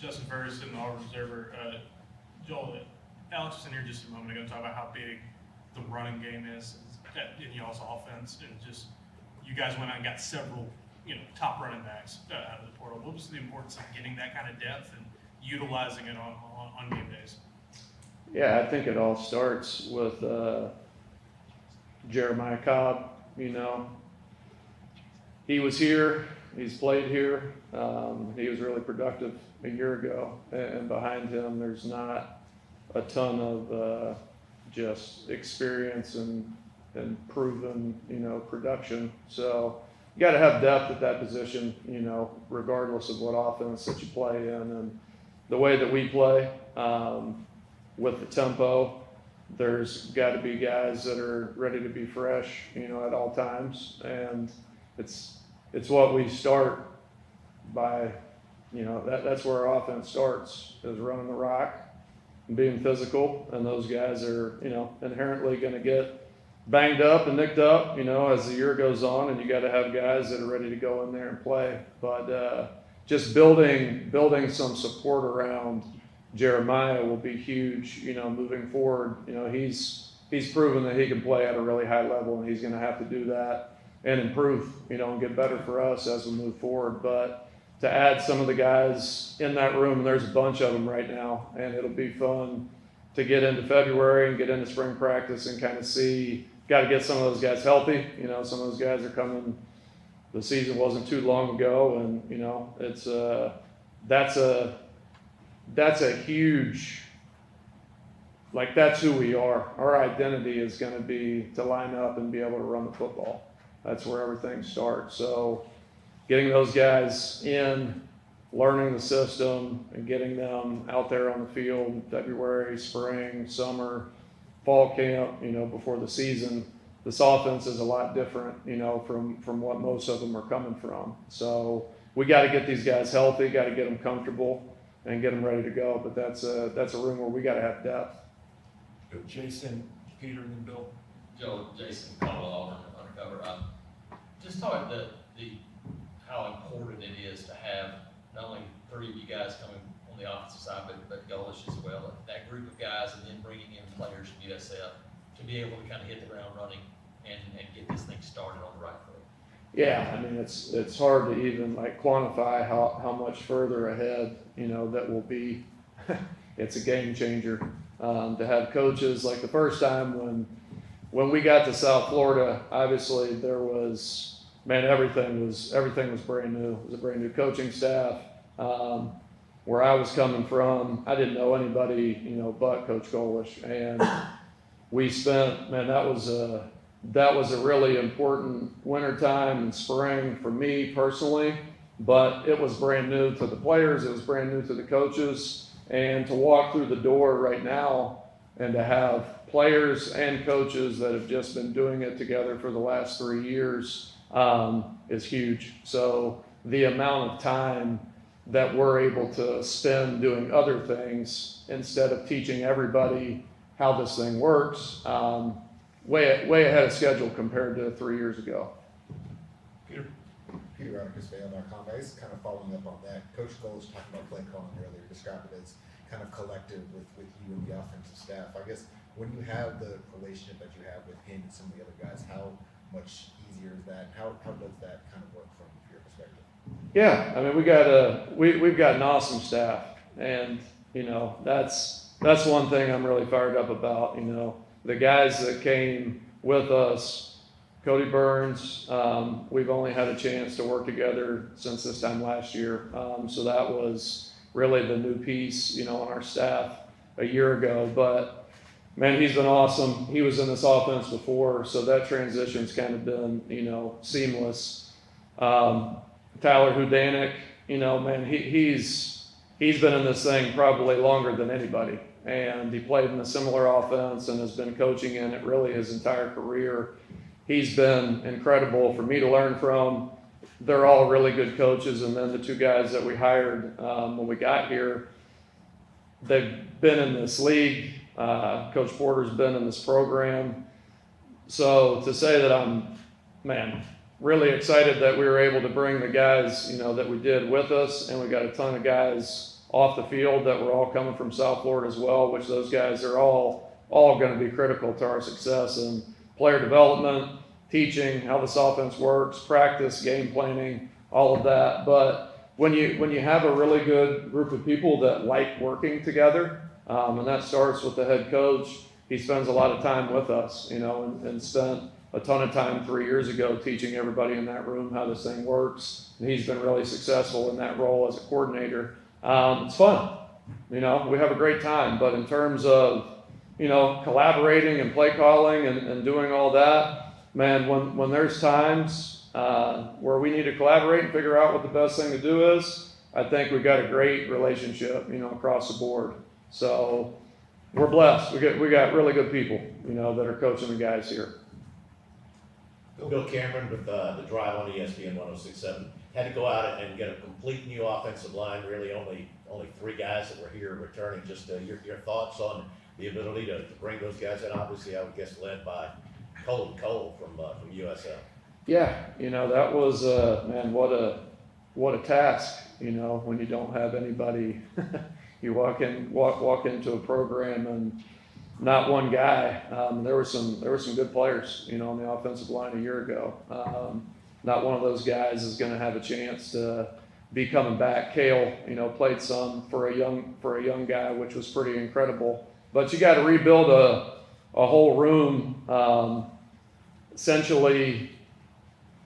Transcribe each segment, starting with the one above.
Justin Ferguson, Auburn Observer. Joel, Alex was in here just a moment ago talking about how big the running game is in y'all's offense, and just you guys went out and got several, top running backs out of the portal. What was the importance of getting that kind of depth and utilizing it on game days? Yeah, I think it all starts with Jeremiah Cobb. He was here. He's played here. He was really productive a year ago, and behind him, there's not a ton of just experience and proven, production. So you got to have depth at that position, regardless of what offense that you play in. And the way that we play, with the tempo, there's got to be guys that are ready to be fresh, at all times. And it's what we start by, that's where our offense starts, is running the rock and being physical. And those guys are, inherently going to get banged up and nicked up, as the year goes on, and you got to have guys that are ready to go in there and play. But just building some support around Jeremiah will be huge, moving forward. He's proven that he can play at a really high level, and he's going to have to do that and improve, and get better for us as we move forward. But to add some of the guys in that room, there's a bunch of them right now, and it'll be fun to get into February and get into spring practice and kind of see. Got to get some of those guys healthy. Some of those guys are coming. The season wasn't too long ago, and it's that's a huge, that's who we are. Our identity is going to be to line up and be able to run the football. That's where everything starts. So getting those guys in, learning the system, and getting them out there on the field February, spring, summer, fall camp, before the season. This offense is a lot different, from what most of them are coming from. So we got to get these guys healthy, got to get them comfortable, and get them ready to go. But that's a room where we got to have depth. Jason, Peter, and then Bill. Joe, Jason, Auburn, undercover. Just talk the how important it is to have not only three of you guys coming on the offensive side, but Golish as well. That group of guys, and then bringing in players from USF to be able to kind of hit the ground running and get this thing started on the right foot. Yeah, I mean, it's hard to even quantify how much further ahead, that will be. It's a game changer to have coaches. Like the first time when we got to South Florida, obviously there was, everything was brand new. It was a brand new coaching staff. Where I was coming from, I didn't know anybody, but Coach Golish, and we spent, that was a really important wintertime and spring for me personally, but it was brand new to the players, it was brand new to the coaches, and to walk through the door right now and to have players and coaches that have just been doing it together for the last 3 years is huge. So the amount of time that we're able to spend doing other things instead of teaching everybody how this thing works, way ahead of schedule compared to 3 years ago. Peter. Peter Rodriguez, Vail.com. I guess kind of following up on that, Coach Cole was talking about play calling earlier, described it as kind of collective with you and the offensive staff. I guess when you have the relationship that you have with him and some of the other guys, how much easier is that? How does that kind of work from your perspective? Yeah, I mean, we've got an awesome staff, and that's one thing I'm really fired up about. The guys that came with us, Cody Burns, we've only had a chance to work together since this time last year, so that was really the new piece, on our staff a year ago. But man, he's been awesome. He was in this offense before, so that transition's kind of been, seamless. Tyler Hudanik, he's been in this thing probably longer than anybody, and he played in a similar offense and has been coaching in it really his entire career. He's been incredible for me to learn from. They're all really good coaches, and then the two guys that we hired when we got here, they've been in this league. Coach Porter's been in this program. So to say that I'm, really excited that we were able to bring the guys, that we did with us, and we got a ton of guys off the field that were all coming from South Florida as well, which those guys are all going to be critical to our success in player development, teaching how this offense works, practice, game planning, all of that. But when you have a really good group of people that like working together, and that starts with the head coach. He spends a lot of time with us, and spent a ton of time 3 years ago teaching everybody in that room how this thing works. And he's been really successful in that role as a coordinator. It's fun. We have a great time. But in terms of, collaborating and play calling and doing all that, man, when there's times where we need to collaborate and figure out what the best thing to do is, I think we've got a great relationship, across the board. So we're blessed. We got really good people, that are coaching the guys here. Bill Cameron with the drive on ESPN 106.7 had to go out and get a complete new offensive line. Really, only 3 guys that were here returning. Just your thoughts on the ability to bring those guys in. Obviously, I would guess led by Cole from USL. Yeah, that was man, what a task. When you don't have anybody, you walk into a program and not one guy. There were some good players, on the offensive line a year ago. Not one of those guys is going to have a chance to be coming back. Kale, played some for a young guy, which was pretty incredible. But you got to rebuild a whole room. Essentially,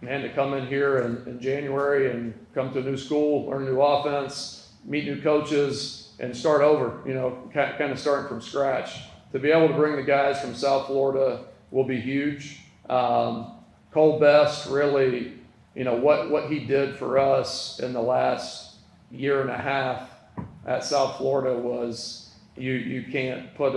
man, to come in here in January and come to a new school, learn a new offense, meet new coaches, and start over. Kind of starting from scratch. To be able to bring the guys from South Florida will be huge. Cole Best really, what he did for us in the last year and a half at South Florida was you can't put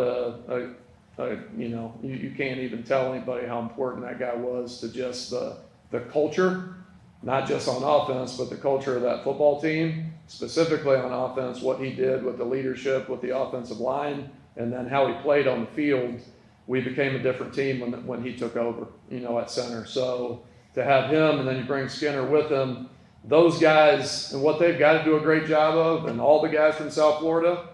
you can't even tell anybody how important that guy was to just the culture, not just on offense, but the culture of that football team, specifically on offense, what he did with the leadership, with the offensive line, and then how he played on the field. We became a different team when he took over, at center. So to have him, and then you bring Skinner with him, those guys, and what they've got to do a great job of, and all the guys from South Florida,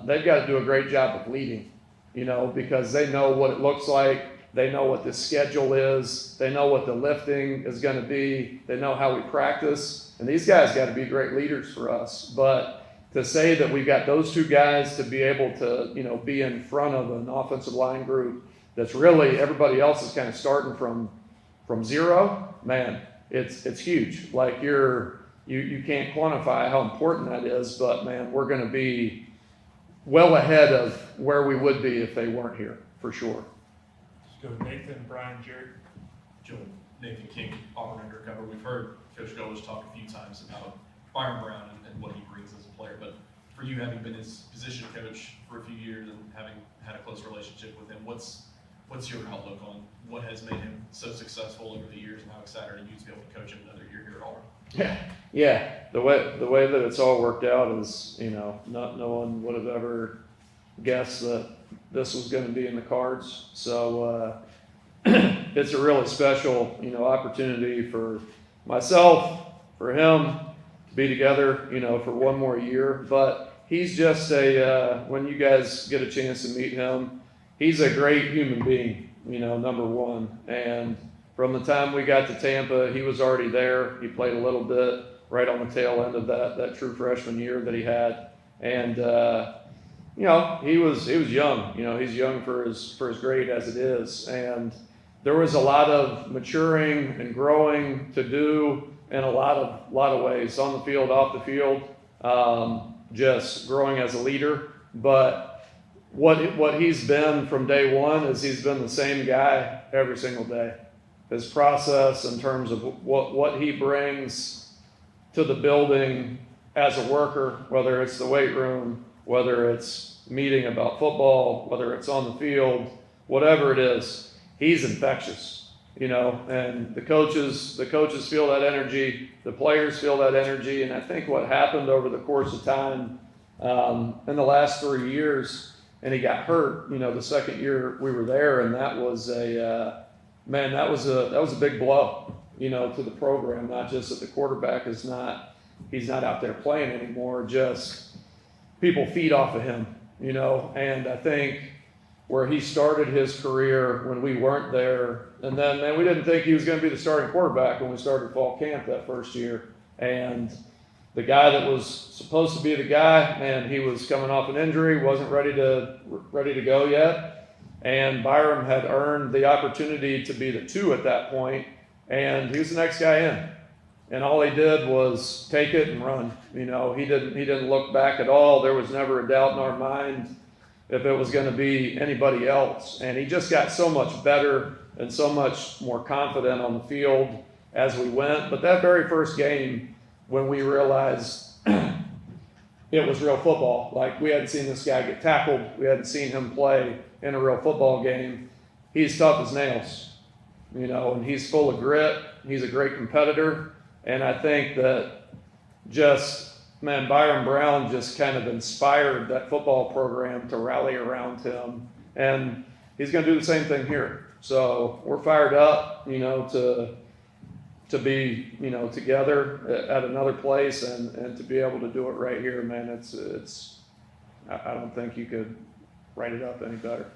they've got to do a great job of leading, because they know what it looks like. They know what the schedule is. They know what the lifting is going to be. They know how we practice. And these guys got to be great leaders for us. But to say that we've got those 2 guys to be able to, be in front of an offensive line group that's really everybody else is kind of starting from zero, man, it's huge. Like you can't quantify how important that is, but man, we're going to be well ahead of where we would be if they weren't here, for sure. Let's go Nathan, Brian, Jared. Joe, Nathan King, Auburn Undercover. We've heard Coach Goles talk a few times about Byron Brown and what he brings as a player, but for you, having been his position coach for a few years and having had a close relationship with him, what's your outlook on what has made him so successful over the years, and how excited are you to be able to coach him another year here at Auburn? Yeah. The way that it's all worked out is, no one would have ever guessed that this was going to be in the cards. So it's a really special, opportunity for myself, for him to be together, for one more year. But he's just when you guys get a chance to meet him, he's a great human being, number one. And from the time we got to Tampa, he was already there. He played a little bit right on the tail end of that true freshman year that he had. And, he was young. He's young for his grade as it is. And there was a lot of maturing and growing to do in a lot of ways, on the field, off the field, just growing as a leader. But what he's been from day one is he's been the same guy every single day. His process in terms of what he brings to the building as a worker, whether it's the weight room, whether it's meeting about football, whether it's on the field, whatever it is, he's infectious, and the coaches feel that energy, the players feel that energy. And I think what happened over the course of time, in the last 3 years, and he got hurt, the second year we were there, and that was that was a big blow, to the program. Not just that the quarterback he's not out there playing anymore, just people feed off of him, you know, and I think where he started his career when we weren't there, and then, man, we didn't think he was going to be the starting quarterback when we started fall camp that first year, and the guy that was supposed to be the guy, man, he was coming off an injury, wasn't ready to go yet, and Byron had earned the opportunity to be the 2 at that point, and he was the next guy in. And all he did was take it and run. You know, he didn't look back at all. There was never a doubt in our mind if it was going to be anybody else. And he just got so much better and so much more confident on the field as we went. But that very first game, when we realized it was real football, like we hadn't seen this guy get tackled, we hadn't seen him play in a real football game. He's tough as nails, you know, and he's full of grit. He's a great competitor. And I think that Byron Brown just kind of inspired that football program to rally around him. And he's going to do the same thing here. So we're fired up, you know, to be, you know, together at another place and to be able to do it right here, man. I don't think you could write it up any better.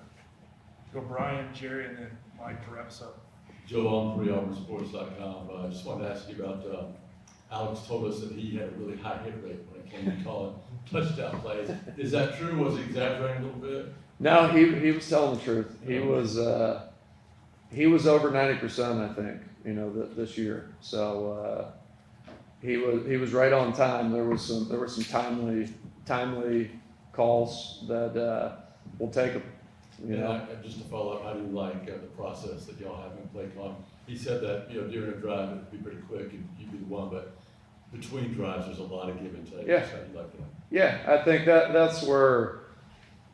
Go Brian, Jerry, and then Mike to wrap us up. Joe on AuburnSports.com. I just wanted to ask you about, Alex told us that he had a really high hit rate when it came to calling touchdown plays. Is that true? Was he exaggerating a little bit? No, he was telling the truth. He was over 90%, I think, you know, this year. So he was right on time. There were some timely calls that we'll take them. You know, just to follow up, I do like the process that y'all have in play calling. He said that, you know, during a drive it'd be pretty quick and you'd be the one, but between drives there's a lot of give and take. Yeah. How do you like that? Yeah, I think that's where,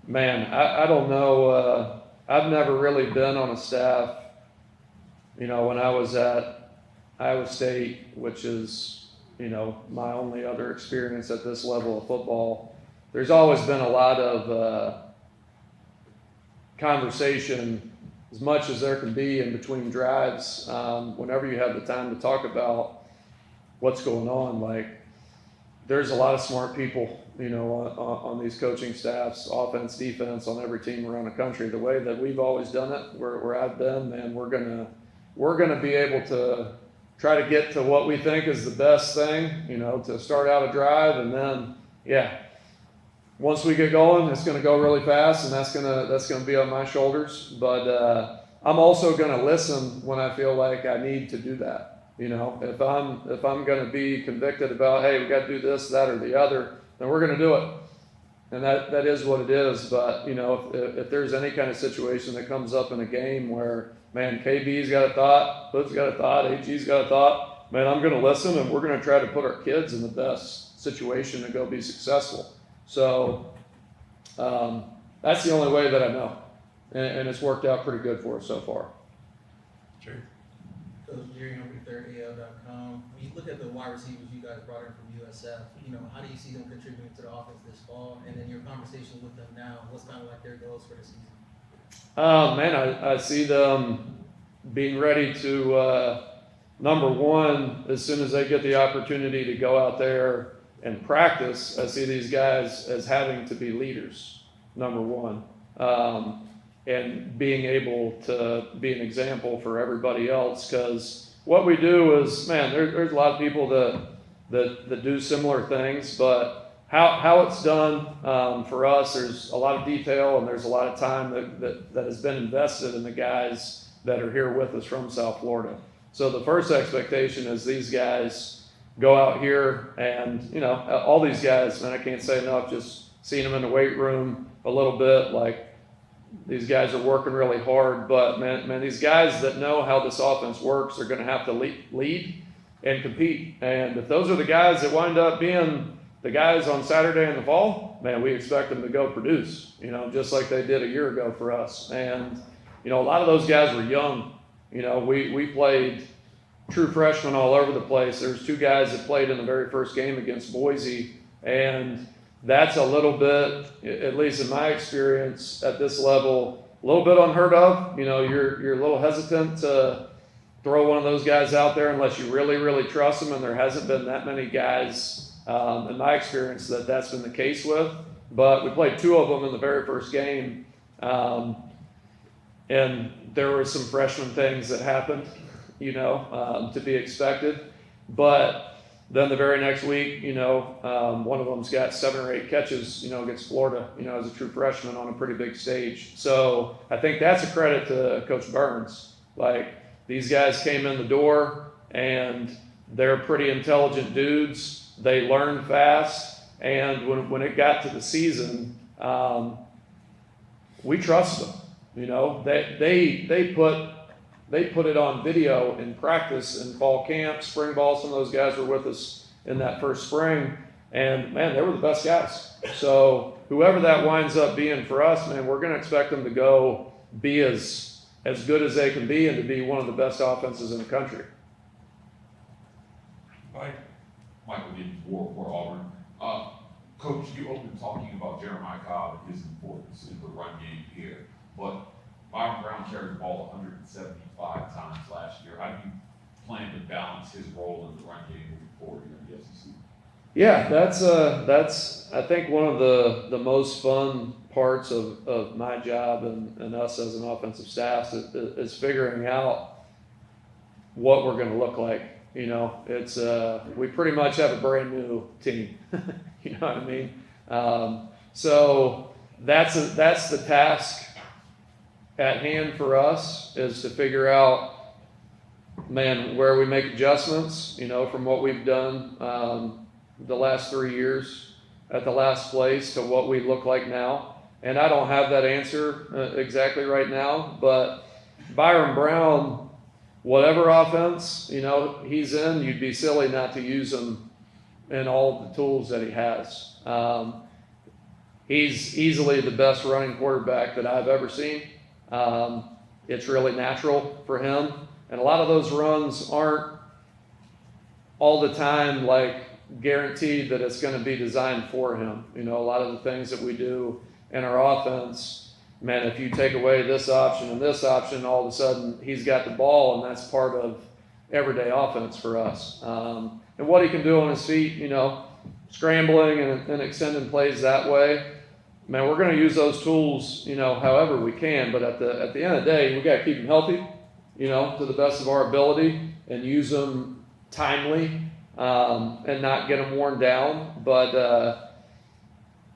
man, I don't know. I've never really been on a staff. You know, when I was at Iowa State, which is, you know, my only other experience at this level of football, there's always been a lot of conversation, as much as there can be in between drives, whenever you have the time to talk about what's going on. Like, there's a lot of smart people, you know, on these coaching staffs, offense, defense, on every team around the country. The way that we've always done it, where I've been, man, we're gonna be able to try to get to what we think is the best thing, you know, to start out a drive, and then, once we get going, it's going to go really fast, and that's going to be on my shoulders. But I'm also going to listen when I feel like I need to do that. You know, if I'm going to be convicted about, hey, we got to do this, that, or the other, then we're going to do it, and that is what it is. But you know, if there's any kind of situation that comes up in a game where, man, KB's got a thought, Hood's got a thought, AG's got a thought, man, I'm going to listen, and we're going to try to put our kids in the best situation to go be successful. So that's the only way that I know, and it's worked out pretty good for us so far. Jerry. Coach Jerry, number30al.com. When you look at the wide receivers you guys brought in from USF, you know, how do you see them contributing to the offense this fall? And then your conversation with them now, what's kind of like their goals for the season? Man, I see them being ready to, number one, as soon as they get the opportunity to go out there and practice, I see these guys as having to be leaders, number one, and being able to be an example for everybody else. Because what we do is, man, there's a lot of people that do similar things, but how it's done for us, there's a lot of detail and there's a lot of time that has been invested in the guys that are here with us from South Florida. So the first expectation is these guys go out here and, you know, all these guys, man, I can't say enough, just seeing them in the weight room a little bit, like these guys are working really hard, but man, these guys that know how this offense works are going to have to lead and compete. And if those are the guys that wind up being the guys on Saturday in the fall, man, we expect them to go produce, you know, just like they did a year ago for us. And, you know, a lot of those guys were young. You know, we played true freshmen all over the place. There's 2 guys that played in the very first game against Boise, and that's a little bit, at least in my experience at this level, a little bit unheard of. You know, you're a little hesitant to throw one of those guys out there unless you really, really trust them, and there hasn't been that many guys in my experience that's been the case with. but we played 2 of them in the very first game. And there were some freshman things that happened, to be expected. But then the very next week, one of them's got 7 or 8 catches, against Florida, as a true freshman on a pretty big stage. So I think that's a credit to Coach Burns. Like, these guys came in the door and they're pretty intelligent dudes. They learn fast. And when it got to the season, we trust them. They put it on video in practice in fall camp, spring ball. Some of those guys were with us in that first spring, and man, they were the best guys. So whoever that winds up being for us, man, we're going to expect them to go be as good as they can be and to be one of the best offenses in the country. Mike? Michael Dean for Auburn. Coach, you opened talking about Jeremiah Cobb and his importance in the run game here, but Byron Brown carried the ball 175 times last year. How do you plan to balance his role in the run game moving forward here in the SEC? Yeah, that's I think one of the most fun parts of my job and us as an offensive staff is figuring out what we're going to look like. It's we pretty much have a brand new team. You know what I mean? So that's the task at hand for us, is to figure out, man, where we make adjustments, from what we've done the last 3 years at the last place to what we look like now. And I don't have that answer exactly right now, but Byron Brown, whatever offense, he's in, you'd be silly not to use him in all of the tools that he has. He's easily the best running quarterback that I've ever seen. It's really natural for him. And a lot of those runs aren't all the time like guaranteed that it's going to be designed for him. A lot of the things that we do in our offense, man, if you take away this option, all of a sudden he's got the ball, and that's part of everyday offense for us. And what he can do on his feet, scrambling and extending plays that way, man, we're going to use those tools, however we can. But at the end of the day, we got to keep them healthy, to the best of our ability, and use them timely, and not get them worn down. But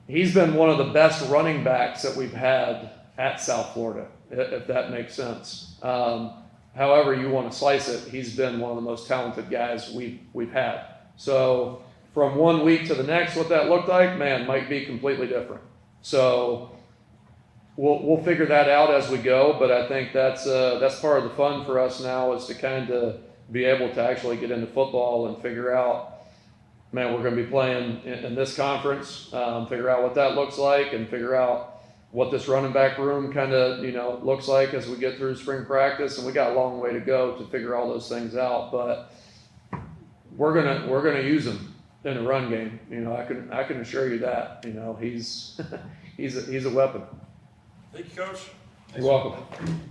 he's been one of the best running backs that we've had at South Florida, if that makes sense. However you want to slice it, he's been one of the most talented guys we've had. So from 1 week to the next, what that looked like, man, might be completely different. So we'll figure that out as we go. But I think that's part of the fun for us now, is to kind of be able to actually get into football and figure out, man, we're going to be playing in this conference, figure out what that looks like, and figure out what this running back room kind of, looks like as we get through spring practice. And we got a long way to go to figure all those things out, but we're gonna use him in a run game. I can assure you that. He's a weapon. Thank you, Coach. You're welcome.